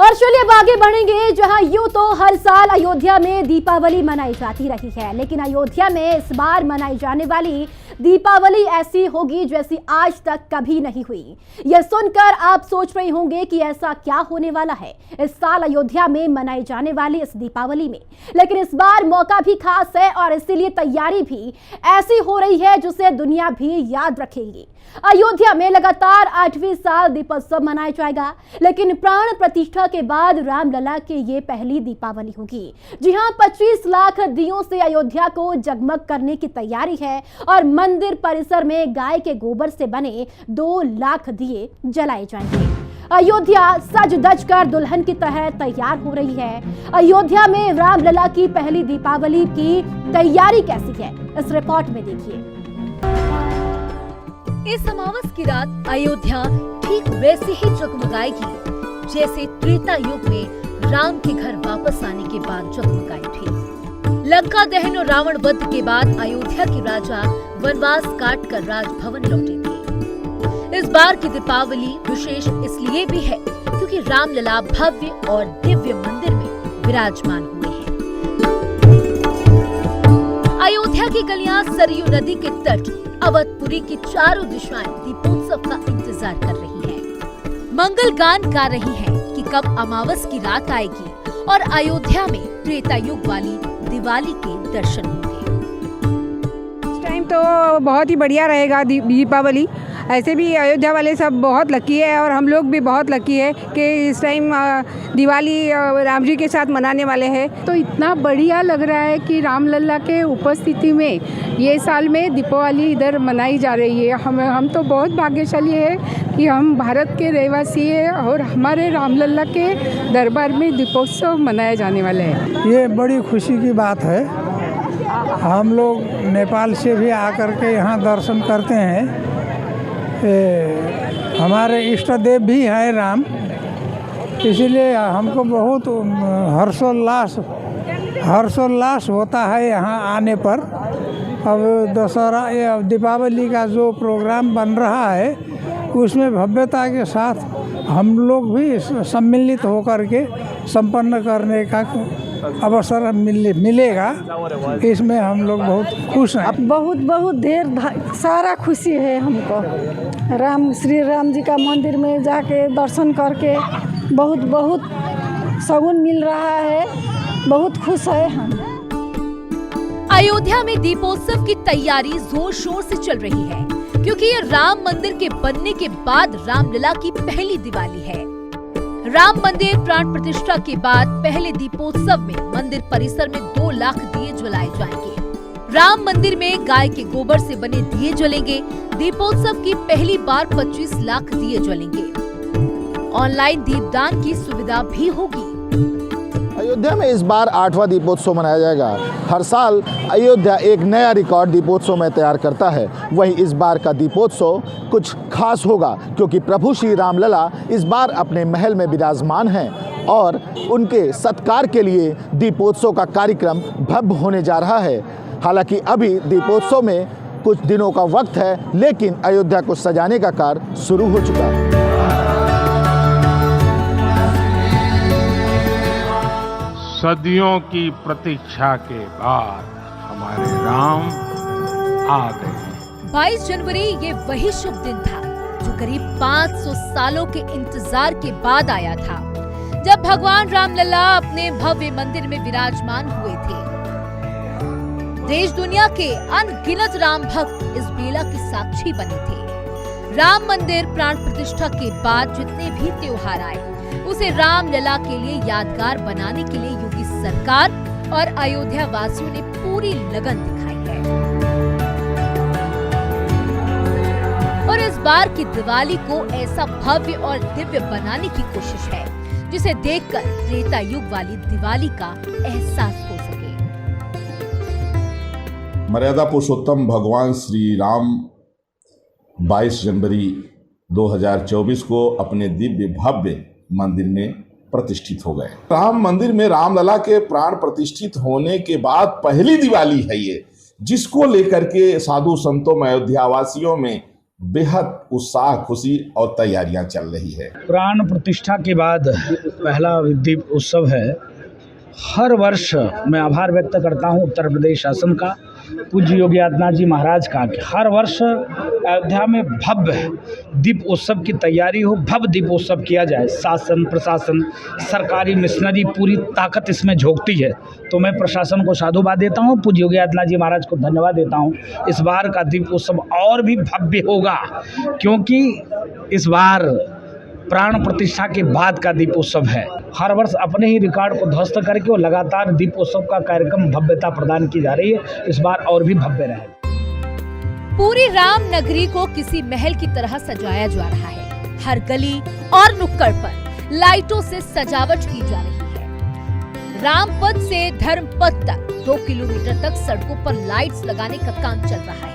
और चलिए अब आगे बढ़ेंगे, जहां यूं तो हर साल अयोध्या में दीपावली मनाई जाती रही है, लेकिन अयोध्या में इस बार मनाई जाने वाली दीपावली ऐसी होगी जैसी आज तक कभी नहीं हुई। यह सुनकर आप सोच रहे होंगे कि ऐसा क्या होने वाला है इस साल अयोध्या में मनाई जाने वाली इस दीपावली में। लेकिन इस बार मौका भी खास है और इसीलिए तैयारी भी ऐसी हो रही है जिसे दुनिया भी याद रखेगी। अयोध्या में लगातार 8वीं साल दीपोत्सव मनाया जाएगा, लेकिन प्राण प्रतिष्ठा के बाद रामलला की ये पहली दीपावली होगी। जी हां, 25 लाख दियों से अयोध्या को जगमग करने की तैयारी है और मंदिर परिसर में गाय के गोबर से बने 2 लाख दिए जलाए जाएंगे। अयोध्या सज धज कर दुल्हन की तरह तैयार हो रही है। अयोध्या में रामलला की पहली दीपावली की तैयारी कैसी है, इस रिपोर्ट में देखिए। इस अमावस की रात अयोध्या ठीक वैसे ही जगमगाएगी जैसे त्रेता युग में राम के घर वापस आने के बाद जगमगाई थी। लंका दहन और रावण वध के बाद अयोध्या के राजा वनवास काट कर राजभवन लौटे थे। इस बार की दीपावली विशेष इसलिए भी है क्योंकि रामलला भव्य और दिव्य मंदिर में विराजमान हुए हैं। अयोध्या की गलियां सरयू नदी के तट अवधपुरी की चारों दिशाएं दीपोत्सव का इंतजार कर रही हैं। मंगल गान गा रही हैं कि कब अमावस की रात आएगी और अयोध्या में त्रेता युग वाली दिवाली के दर्शन होंगे। इस टाइम तो बहुत ही बढ़िया रहेगा दीपावली। ऐसे भी अयोध्या वाले सब बहुत लकी है और हम लोग भी बहुत लकी है कि इस टाइम दिवाली राम जी के साथ मनाने वाले हैं। तो इतना बढ़िया लग रहा है कि रामलला के उपस्थिति में ये साल में दीपावली इधर मनाई जा रही है। हम तो बहुत भाग्यशाली है कि हम भारत के रहवासी हैं और हमारे रामलला के दरबार में दीपोत्सव मनाए जाने वाले हैं। ये बड़ी खुशी की बात है। हम लोग नेपाल से भी आकर के यहाँ दर्शन करते हैं। हमारे इष्ट देव भी हैं राम, इसीलिए हमको बहुत हर्षोल्लास होता है यहाँ आने पर। अब दशहरा या दीपावली का जो प्रोग्राम बन रहा है उसमें भव्यता के साथ हम लोग भी सम्मिलित होकर के संपन्न करने का अवसर मिलेगा। इसमें हम लोग बहुत खुश हैं। बहुत ढेर सारा खुशी है हमको। श्री राम जी का मंदिर में जाके दर्शन करके बहुत सुकून मिल रहा है। बहुत खुश है हम। अयोध्या में दीपोत्सव की तैयारी जोर शोर से चल रही है क्योंकि ये राम मंदिर के बनने के बाद रामलला की पहली दिवाली है। राम मंदिर प्राण प्रतिष्ठा के बाद पहले दीपोत्सव में मंदिर परिसर में 2 लाख दिए जलाए जाएंगे। राम मंदिर में गाय के गोबर से बने दिए जलेंगे। दीपोत्सव की पहली बार 25 लाख दिए जलेंगे। ऑनलाइन दीपदान की सुविधा भी होगी। अयोध्या में इस बार 8वां दीपोत्सव मनाया जाएगा। हर साल अयोध्या एक नया रिकॉर्ड दीपोत्सव में तैयार करता है। वहीं इस बार का दीपोत्सव कुछ खास होगा क्योंकि प्रभु श्री रामलला इस बार अपने महल में विराजमान हैं और उनके सत्कार के लिए दीपोत्सव का कार्यक्रम भव्य होने जा रहा है। हालांकि अभी दीपोत्सव में कुछ दिनों का वक्त है, लेकिन अयोध्या को सजाने का कार्य शुरू हो चुका है। सदियों की प्रतीक्षा के बाद हमारे राम आ गए। 22 जनवरी ये वही शुभ दिन था जो करीब 500 सालों के इंतजार के बाद आया था, जब भगवान रामलला अपने भव्य मंदिर में विराजमान हुए थे। देश दुनिया के अनगिनत राम भक्त इस बेला के साक्षी बने थे। राम मंदिर प्राण प्रतिष्ठा के बाद जितने भी त्योहार आए उसे रामलला के लिए यादगार बनाने के लिए योगी सरकार और अयोध्या वासियों ने पूरी लगन दिखाई है। और इस बार की दिवाली को ऐसा भव्य और दिव्य बनाने की कोशिश है जिसे देखकर त्रेता युग वाली दिवाली का एहसास हो सके। मर्यादा पुरुषोत्तम भगवान श्री राम 22 जनवरी 2024 को अपने दिव्य भव्य मंदिर में प्रतिष्ठित हो गए। राम मंदिर में रामलला के प्राण प्रतिष्ठित होने के बाद पहली दिवाली है ये, जिसको लेकर के साधु संतों में अयोध्या वासियों में बेहद उत्साह, खुशी और तैयारियां चल रही है। प्राण प्रतिष्ठा के बाद पहला दीप उत्सव है। हर वर्ष मैं आभार व्यक्त करता हूं उत्तर प्रदेश शासन का, पूज्य योगी आदित्यनाथ जी महाराज का, कि हर वर्ष अयोध्या में भव्य दीप उत्सव की तैयारी हो, भव्य दीप उत्सव किया जाए। शासन, प्रशासन, सरकारी मिशनरी पूरी ताकत इसमें झोंकती है। तो मैं प्रशासन को साधुवाद देता हूं, पूज्य योगी आदित्यनाथ जी महाराज को धन्यवाद देता हूं। इस बार का दीप उत्सव और भी भव्य होगा, क्योंकि इस बार प्राण प्रतिष्ठा के बाद का दीप उत्सव है। हर वर्ष अपने ही रिकॉर्ड को ध्वस्त करके वो लगातार दीप उत्सव का कार्यक्रम भव्यता प्रदान की जा रही है। इस बार और भी भव्य रहे। पूरी राम नगरी को किसी महल की तरह सजाया जा रहा है। हर गली और नुक्कड़ पर लाइटों से सजावट की जा रही है। रामपथ से धर्मपथ तक 2 किलोमीटर तक सड़कों पर लाइट्स लगाने का काम चल रहा है।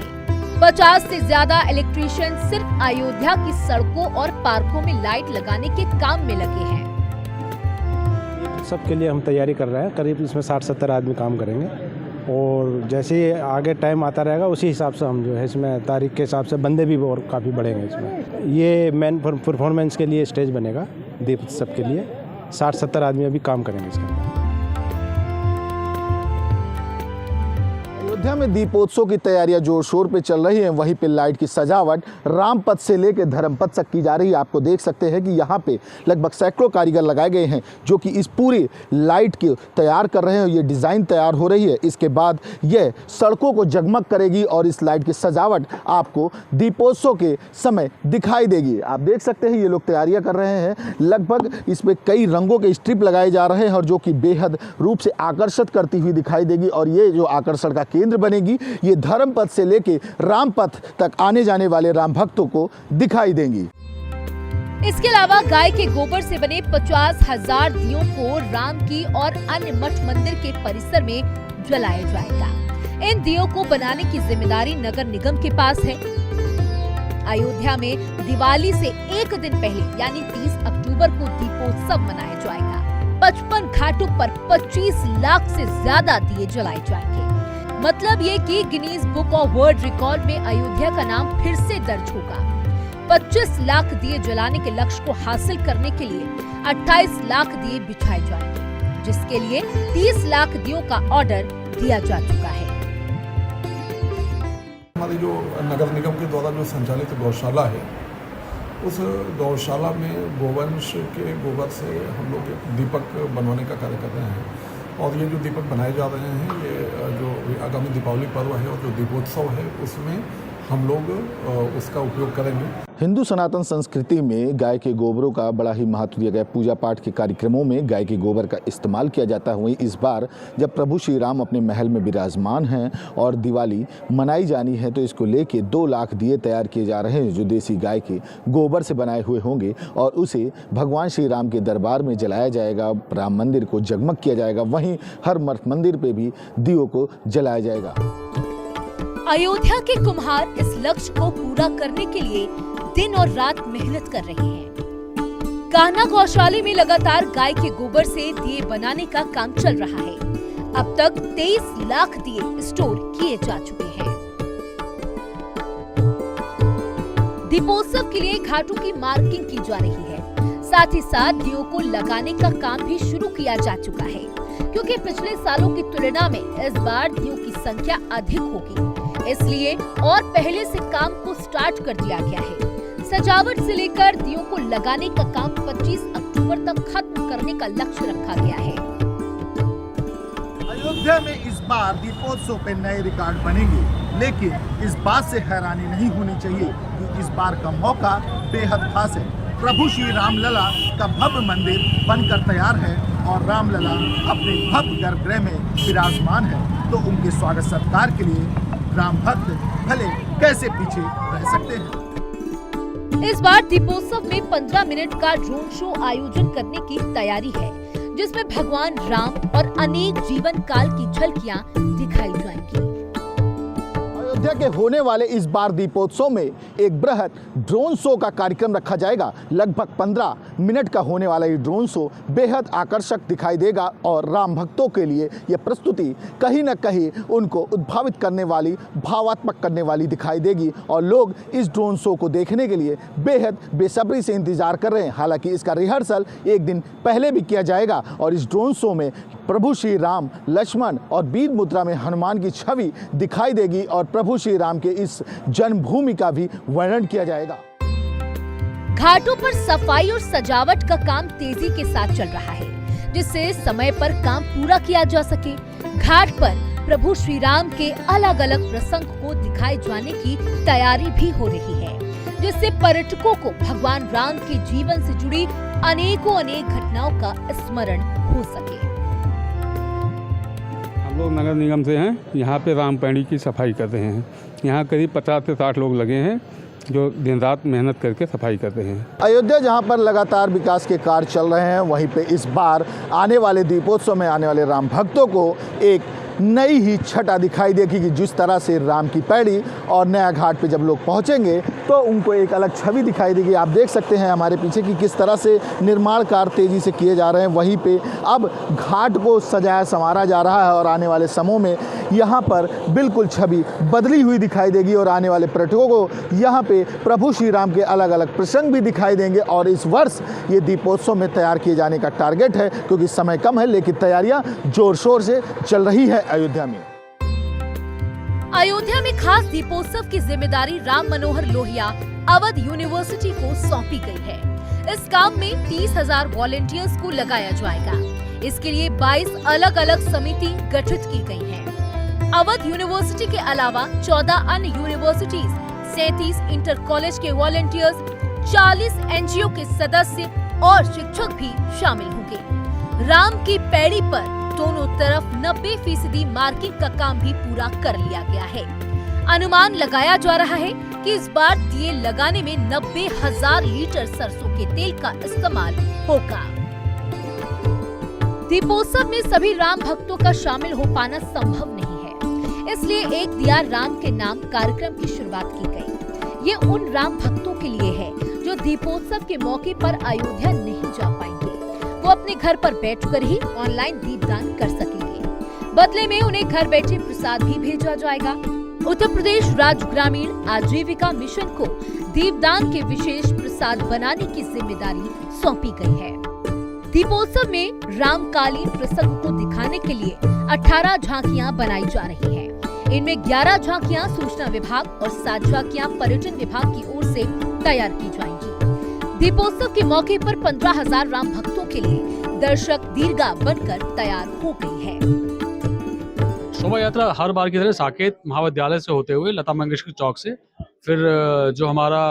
50 से ज्यादा इलेक्ट्रीशियन सिर्फ अयोध्या की सड़कों और पार्कों में लाइट लगाने के काम में लगे हैं। सबके लिए हम तैयारी कर रहे हैं। करीब इसमें 60-70 आदमी काम करेंगे, और जैसे ही आगे टाइम आता रहेगा उसी हिसाब से हम जो है इसमें तारीख के हिसाब से बंदे भी और काफ़ी बढ़ेंगे। इसमें ये मेन परफॉर्मेंस के लिए स्टेज बनेगा दीप उत्सव के लिए। 60-70 आदमी अभी काम करेंगे इसके अंदर। अयोध्या में दीपोत्सव की तैयारियां जोर शोर पे चल रही हैं। वहीं पे लाइट की सजावट रामपथ से लेकर धर्मपथ तक की जा रही है। आपको देख सकते हैं कि यहाँ पे लगभग सैकड़ों कारीगर लगाए गए हैं जो कि इस पूरी लाइट की तैयार कर रहे हैं। ये डिज़ाइन तैयार हो रही है, इसके बाद यह सड़कों को जगमग करेगी और इस लाइट की सजावट आपको दीपोत्सव के समय दिखाई देगी। आप देख सकते हैं ये लोग तैयारियाँ कर रहे हैं। लगभग इसमें कई रंगों के स्ट्रिप लगाए जा रहे हैं और जो कि बेहद रूप से आकर्षित करती हुई दिखाई देगी। और ये जो आकर्षण का केंद्र बनेगी, ये धर्मपथ से लेके रामपथ तक आने जाने वाले राम भक्तों को दिखाई देंगी। इसके अलावा गाय के गोबर से बने 50,000 दियों को राम की और अन्य मठ मंदिर के परिसर में जलाया जाएगा। इन दियों को बनाने की जिम्मेदारी नगर निगम के पास है। अयोध्या में दिवाली से एक दिन पहले यानी 30 अक्टूबर को दीपोत्सव मनाया जाएगा। 55 घाटों पर 25 लाख से ज्यादा दिए जलाए जाएंगे। मतलब ये कि Guinness book of world record में अयोध्या का नाम फिर से दर्ज होगा। 25 लाख दिए जलाने के लक्ष्य को हासिल करने के लिए 28 लाख दिए बिछाए जाएंगे, जिसके लिए 30 लाख दियों का ऑर्डर दिया जा चुका है। हमारी जो नगर निगम के द्वारा जो संचालित गौशाला है, उस गौशाला में गोवंश के गोबर से हम लोग दीपक बनवाने का कार्य कर रहे हैं। और ये जो दीपक बनाए जा रहे हैं, ये जो आगामी दीपावली पर्व है और जो दीपोत्सव है, उसमें हम लोग उसका उपयोग करेंगे। हिंदू सनातन संस्कृति में गाय के गोबरों का बड़ा ही महत्व दिया गया। पूजा पाठ के कार्यक्रमों में गाय के गोबर का इस्तेमाल किया जाता है। वहीं इस बार जब प्रभु श्री राम अपने महल में विराजमान हैं और दिवाली मनाई जानी है, तो इसको लेके 2 लाख दिए तैयार किए जा रहे हैं जो देसी गाय के गोबर से बनाए हुए होंगे और उसे भगवान श्री राम के दरबार में जलाया जाएगा। राम मंदिर को जगमग किया जाएगा। वहीं हर मठ मंदिर पे भी दियों को जलाया जाएगा। अयोध्या के कुम्हार इस लक्ष्य को पूरा करने के लिए दिन और रात मेहनत कर रहे हैं। कान्हा गौशाला में लगातार गाय के गोबर से दिए बनाने का काम चल रहा है। अब तक 23 लाख दिए स्टोर किए जा चुके हैं। दीपोत्सव के लिए घाटों की मार्किंग की जा रही है। साथ ही साथ दियों को लगाने का काम भी शुरू किया जा चुका है, क्योंकि पिछले सालों की तुलना में इस बार दियों की संख्या अधिक होगी, इसलिए और पहले से काम को स्टार्ट कर दिया गया है। सजावट से लेकर दियों को लगाने का काम 25 अक्टूबर तक खत्म करने का लक्ष्य रखा गया है। अयोध्या में इस बार दीपोत्सव पे नए रिकॉर्ड बनेंगे, लेकिन इस बात से हैरानी नहीं होनी चाहिए कि इस बार का मौका बेहद खास है। प्रभु श्री रामलला का भव्य मंदिर बनकर तैयार है और रामलला अपने भव्य गर्भगृह में विराजमान है, तो उनके स्वागत सत्कार के लिए राम भक्त भले कैसे पीछे रह सकते हैं। इस बार दीपोत्सव में 15 मिनट का ड्रोन शो आयोजन करने की तैयारी है, जिसमें भगवान राम और अनेक जीवन काल की झलकियां दिखाई जाएंगी। अयोध्या के होने वाले इस बार दीपोत्सव में एक बृहद ड्रोन शो का कार्यक्रम रखा जाएगा। लगभग 15 मिनट का होने वाला ये ड्रोन शो बेहद आकर्षक दिखाई देगा और राम भक्तों के लिए यह प्रस्तुति कहीं न कहीं उनको उद्भावित करने वाली, भावात्मक करने वाली दिखाई देगी और लोग इस ड्रोन शो को देखने के लिए बेहद बेसब्री से इंतजार कर रहे हैं। हालांकि इसका रिहर्सल एक दिन पहले भी किया जाएगा और इस ड्रोन शो में प्रभु श्री राम, लक्ष्मण और वीर मुद्रा में हनुमान की छवि दिखाई देगी और प्रभु श्री राम के इस जन्मभूमि का भी वर्णन किया जाएगा। घाटों पर सफाई और सजावट का काम तेजी के साथ चल रहा है, जिससे समय पर काम पूरा किया जा सके। घाट पर प्रभु श्री राम के अलग अलग प्रसंग को दिखाए जाने की तैयारी भी हो रही है, जिससे पर्यटकों को भगवान राम के जीवन से जुड़ी अनेक घटनाओं का स्मरण हो सके। हम लोग नगर निगम से हैं, यहाँ पे रामपैड़ी की सफाई कर रहे हैं। यहाँ करीब 50 से 60 लोग लगे हैं जो दिन रात मेहनत करके सफाई करते हैं। अयोध्या जहाँ पर लगातार विकास के कार्य चल रहे हैं, वहीं पे इस बार आने वाले दीपोत्सव में आने वाले राम भक्तों को एक नई ही छटा दिखाई देगी कि जिस तरह से राम की पैड़ी और नया घाट पे जब लोग पहुंचेंगे तो उनको एक अलग छवि दिखाई देगी। आप देख सकते हैं हमारे पीछे कि किस तरह से निर्माण कार्य तेजी से किए जा रहे हैं। वहीं पे अब घाट को सजाया संवारा जा रहा है और आने वाले समयों में यहाँ पर बिल्कुल छवि बदली हुई दिखाई देगी और आने वाले पर्यटकों को यहाँ पे प्रभु श्री राम के अलग अलग प्रसंग भी दिखाई देंगे। और इस वर्ष ये दीपोत्सव में तैयार किए जाने का टारगेट है, क्योंकि समय कम है लेकिन तैयारियां जोर शोर से चल रही है अयोध्या में। अयोध्या में खास दीपोत्सव की जिम्मेदारी राम मनोहर लोहिया अवध यूनिवर्सिटी को सौंपी गई है। इस काम में 30,000 वॉलंटियर्स को लगाया जाएगा। इसके लिए 22 अलग अलग समिति गठित की गई है। अवध यूनिवर्सिटी के अलावा 14 अन्य यूनिवर्सिटीज, 37 इंटर कॉलेज के वॉलंटियर्स, 40 एनजीओ के सदस्य और शिक्षक भी शामिल होंगे। राम की पैड़ी पर दोनों तरफ 90% मार्किंग का काम भी पूरा कर लिया गया है। अनुमान लगाया जा रहा है कि इस बार दिए लगाने में 90,000 लीटर सरसों के तेल का इस्तेमाल होगा। दीपोत्सव में सभी राम भक्तों का शामिल हो पाना संभव नहीं है, इसलिए एक दिया राम के नाम कार्यक्रम की शुरुआत की गई। ये उन राम भक्तों के लिए है जो दीपोत्सव के मौके पर अयोध्या नहीं जा पाएंगे। वो अपने घर पर बैठकर ही ऑनलाइन दीपदान कर सकेंगे। बदले में उन्हें घर बैठे प्रसाद भी भेजा जाएगा। उत्तर प्रदेश राज्य ग्रामीण आजीविका मिशन को दीपदान के विशेष प्रसाद बनाने की जिम्मेदारी सौंपी गई है। दीपोत्सव में रामकालीन प्रसंग को दिखाने के लिए 18 झांकियां बनाई जा रही हैं। इनमें 11 झांकियां सूचना विभाग और 7 झांकियां पर्यटन विभाग की ओर से तैयार की जाएंगी। दीपोत्सव के मौके पर 15,000 राम भक्तों के लिए दर्शक दीर्घा बनकर तैयार हो गई है। शोभा यात्रा हर बार की तरह साकेत महाविद्यालय से होते हुए लता मंगेशकर चौक से फिर जो हमारा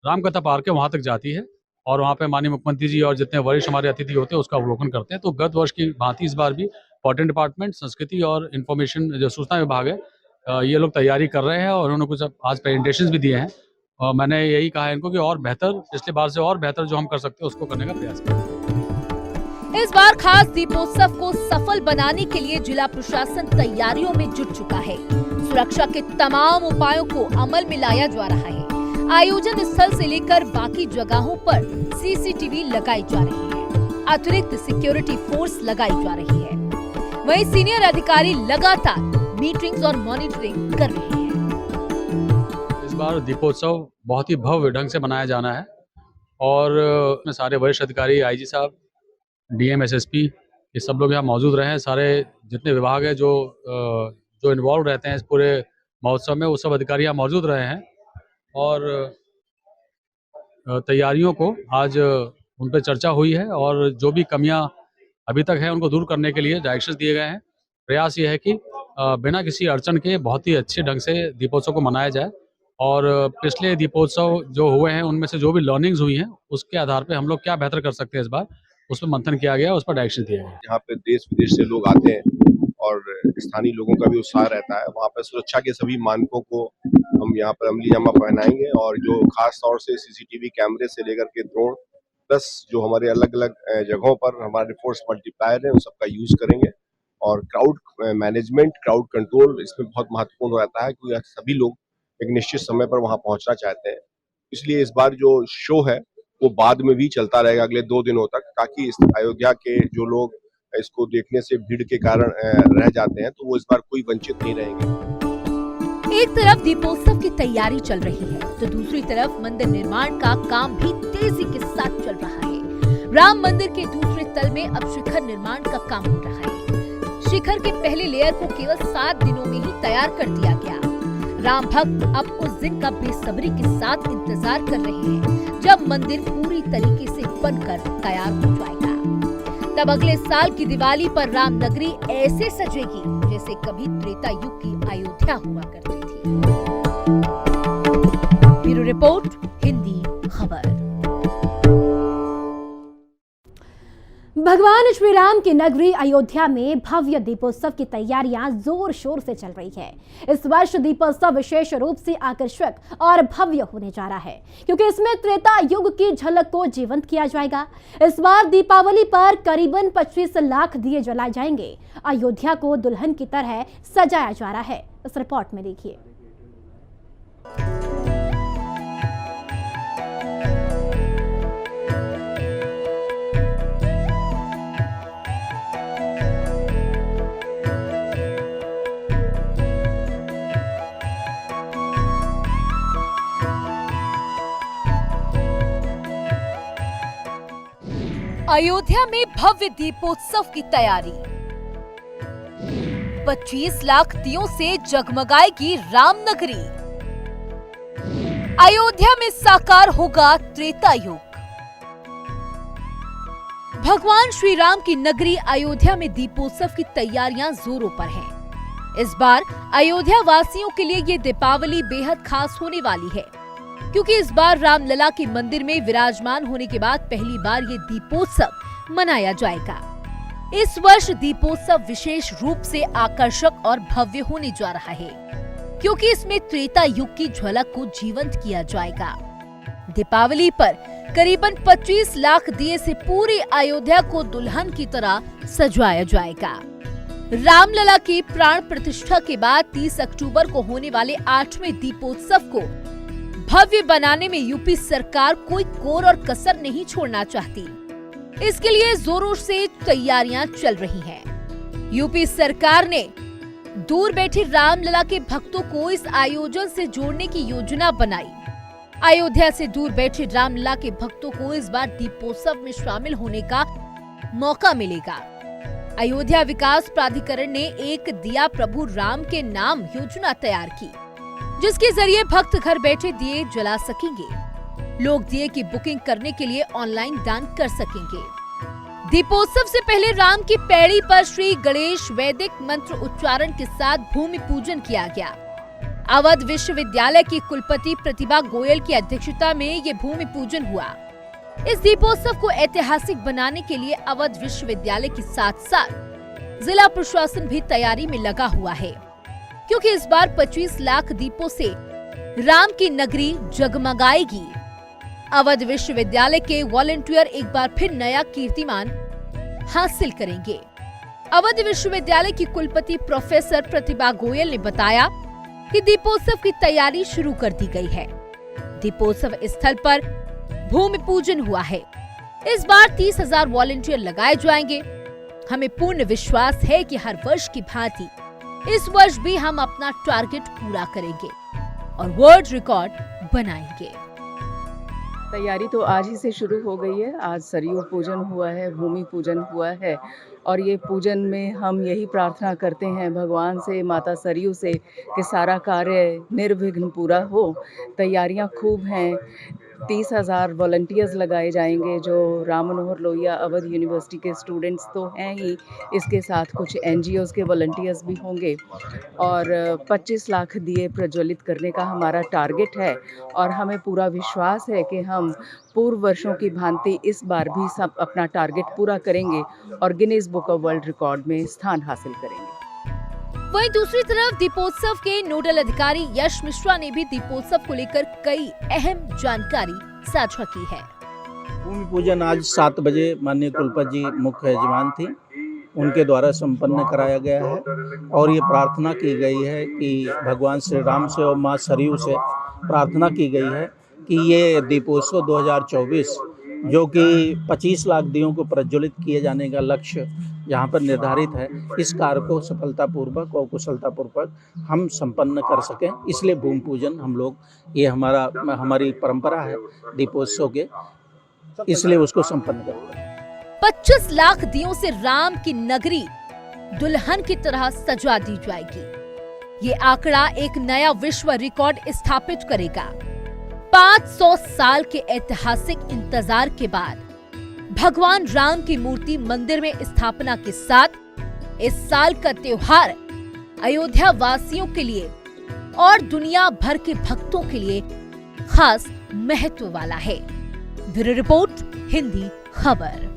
रामकथा पार्क है वहां तक जाती है और वहां पे माननीय मुख्यमंत्री जी और जितने वरिष्ठ हमारे अतिथि होते हैं उसका अवलोकन करते हैं। तो गत वर्ष की भांति इस बार भी पर्यटन डिपार्टमेंट, संस्कृति और इन्फॉर्मेशन जो सूचना विभाग है, ये लोग तैयारी कर रहे हैं और उन्होंने कुछ आज प्रेजेंटेशंस भी दिए हैं और मैंने यही कहा है इनको कि और बेहतर, पिछले बार से और बेहतर जो हम कर सकते हैं उसको करने का प्रयास करें। इस बार खास दीपोत्सव को सफल बनाने के लिए जिला प्रशासन तैयारियों में जुट चुका है। सुरक्षा के तमाम उपायों को अमल में लाया जा रहा है। आयोजन स्थल से लेकर बाकी जगहों पर सीसीटीवी लगाई जा रही है। अतिरिक्त सिक्योरिटी फोर्स लगाई जा रही है। वहीं सीनियर अधिकारी लगातार मीटिंग्स और मॉनिटरिंग कर रहे हैं। इस बार दीपोत्सव बहुत ही भव्य ढंग से मनाया जाना है और सारे वरिष्ठ अधिकारी, आईजी साहब, डीएम, एसएसपी, ये सब लोग यहाँ मौजूद रहे हैं। सारे जितने विभाग है जो इन्वॉल्व रहते हैं इस पूरे महोत्सव में, वो सब अधिकारी यहाँ मौजूद रहे हैं और तैयारियों को आज उन पर चर्चा हुई है और जो भी कमियां अभी तक है उनको दूर करने के लिए डायरेक्शंस दिए गए हैं। प्रयास ये है कि बिना किसी अड़चन के बहुत ही अच्छे ढंग से दीपोत्सव को मनाया जाए और पिछले दीपोत्सव जो हुए हैं उनमें से जो भी लर्निंग्स हुई हैं उसके आधार पे हम लोग क्या बेहतर कर सकते हैं इस बार, उस पर मंथन किया गया, उस पर डायरेक्शन दिया गया। यहाँ पे देश विदेश से लोग आते हैं और स्थानीय लोगों का भी उत्साह रहता है। वहाँ पर सुरक्षा के सभी मानकों को हम यहाँ पर अमली जामा पहनाएंगे और जो खास तौर से सीसीटीवी कैमरे से लेकर के ड्रोन प्लस जो हमारे अलग अलग जगहों पर हमारे फोर्स मल्टीप्लायर है उन सबका यूज करेंगे और क्राउड मैनेजमेंट, क्राउड कंट्रोल इसमें बहुत महत्वपूर्ण हो जाता है, क्योंकि सभी लोग एक निश्चित समय पर वहां पहुंचना चाहते हैं। इसलिए इस बार जो शो है वो बाद में भी चलता रहेगा अगले 2 दिनों तक, ताकि इस अयोध्या के जो लोग इसको देखने से भीड़ के कारण रह जाते हैं तो वो इस बार कोई वंचित नहीं रहेंगे। एक तरफ दीपोत्सव की तैयारी चल रही है तो दूसरी तरफ मंदिर निर्माण का काम भी तेजी के साथ चल रहा है। राम मंदिर के दूसरे तल में अब शिखर निर्माण का काम हो रहा है। शिखर के पहले लेयर को केवल 7 दिनों में ही तैयार कर दिया गया। राम भक्त अब उस दिन का बेसब्री के साथ इंतजार कर रहे हैं जब मंदिर पूरी तरीके से बनकर तैयार हो जाएगा। तब अगले साल की दिवाली पर राम नगरी ऐसे सजेगी जैसे कभी त्रेता युग की अयोध्या हुआ करती थी। ब्यूरो रिपोर्ट, हिंदी खबर। भगवान श्री राम की नगरी अयोध्या में भव्य दीपोत्सव की तैयारियां जोर शोर से चल रही है। इस वर्ष दीपोत्सव विशेष रूप से आकर्षक और भव्य होने जा रहा है क्योंकि इसमें त्रेता युग की झलक को जीवंत किया जाएगा। इस बार दीपावली पर करीबन 25 लाख दिए जलाए जाएंगे। अयोध्या को दुल्हन की तरह सजाया जा रहा है। इस रिपोर्ट में देखिए। अयोध्या में भव्य दीपोत्सव की तैयारी। 25 लाख दियों से जगमगाएगी राम नगरी। अयोध्या में साकार होगा त्रेता युग। भगवान श्री राम की नगरी अयोध्या में दीपोत्सव की तैयारियां जोरों पर हैं। इस बार अयोध्या वासियों के लिए ये दीपावली बेहद खास होने वाली है क्योंकि इस बार रामलला के मंदिर में विराजमान होने के बाद पहली बार ये दीपोत्सव मनाया जाएगा। इस वर्ष दीपोत्सव विशेष रूप से आकर्षक और भव्य होने जा रहा है क्योंकि इसमें त्रेता युग की झलक को जीवंत किया जाएगा। दीपावली पर करीबन 25 लाख दिए से पूरी अयोध्या को दुल्हन की तरह सजाया जाएगा। रामलला की प्राण प्रतिष्ठा के बाद 30 अक्टूबर को होने वाले 8वें दीपोत्सव को भव्य बनाने में यूपी सरकार कोई कोर और कसर नहीं छोड़ना चाहती। इसके लिए जोरों से तैयारियां चल रही हैं। यूपी सरकार ने दूर बैठे रामलला के भक्तों को इस आयोजन से जोड़ने की योजना बनाई। अयोध्या से दूर बैठे रामलला के भक्तों को इस बार दीपोत्सव में शामिल होने का मौका मिलेगा। अयोध्या विकास प्राधिकरण ने एक दिया प्रभु राम के नाम योजना तैयार की जिसके जरिए भक्त घर बैठे दिए जला सकेंगे। लोग दिए की बुकिंग करने के लिए ऑनलाइन दान कर सकेंगे। दीपोत्सव से पहले राम की पैड़ी पर श्री गणेश वैदिक मंत्र उच्चारण के साथ भूमि पूजन किया गया। अवध विश्वविद्यालय की कुलपति प्रतिभा गोयल की अध्यक्षता में ये भूमि पूजन हुआ। इस दीपोत्सव को ऐतिहासिक बनाने के लिए अवध विश्वविद्यालय के साथ साथ जिला प्रशासन भी तैयारी में लगा हुआ है क्योंकि इस बार 25 लाख दीपों से राम की नगरी जगमगाएगी। अवध विश्वविद्यालय के वॉलंटियर एक बार फिर नया कीर्तिमान हासिल करेंगे। अवध विश्वविद्यालय की कुलपति प्रोफेसर प्रतिभा गोयल ने बताया कि दीपोत्सव की तैयारी शुरू कर दी गई है। दीपोत्सव स्थल पर भूमि पूजन हुआ है। इस बार 30,000 वॉलंटियर लगाए जाएंगे। हमें पूर्ण विश्वास है कि हर वर्ष की भांति इस वर्ष भी हम अपना टारगेट पूरा करेंगे और वर्ल्ड रिकॉर्ड बनाएंगे। तैयारी तो आज ही से शुरू हो गई है। आज सरयू पूजन हुआ है, भूमि पूजन हुआ है और ये पूजन में हम यही प्रार्थना करते हैं भगवान से, माता सरयू से कि सारा कार्य निर्विघ्न पूरा हो। तैयारियां खूब हैं। 30,000 वॉलंटियर्स लगाए जाएंगे जो राम मनोहर लोहिया अवध यूनिवर्सिटी के स्टूडेंट्स तो हैं ही, इसके साथ कुछ NGOs के वॉलंटियर्स भी होंगे और 25 लाख दिए प्रज्वलित करने का हमारा टारगेट है और हमें पूरा विश्वास है कि हम पूर्व वर्षों की भांति इस बार भी सब अपना टारगेट पूरा करेंगे और Guinness book of world record में स्थान हासिल करेंगे। वहीं दूसरी तरफ दीपोत्सव के नोडल अधिकारी यश मिश्रा ने भी दीपोत्सव को लेकर कई अहम जानकारी साझा की है। भूमि पूजन आज 7 बजे माननीय कुलपति जी मुख्य यजमान थी उनके द्वारा संपन्न कराया गया है और ये प्रार्थना की गई है कि भगवान श्री राम से और माँ सरयू से प्रार्थना की गई है कि ये दीपोत्सव 2024 जो कि 25 लाख दियों को प्रज्वलित किए जाने का लक्ष्य यहाँ पर निर्धारित है, इस कार्य को सफलतापूर्वक और कुशलतापूर्वक हम संपन्न कर सकें। इसलिए भूमि पूजन हम लोग, ये हमारी परंपरा है दीपोत्सव के, इसलिए उसको संपन्न करते हैं। 25 लाख दियों से राम की नगरी दुल्हन की तरह सजा दी जाएगी। ये आंकड़ा एक नया विश्व रिकॉर्ड स्थापित करेगा। 500 साल के ऐतिहासिक इंतजार के बाद भगवान राम की मूर्ति मंदिर में स्थापना के साथ इस साल का त्योहार अयोध्या वासियों के लिए और दुनिया भर के भक्तों के लिए खास महत्व वाला है। ब्यूरो रिपोर्ट, हिंदी खबर।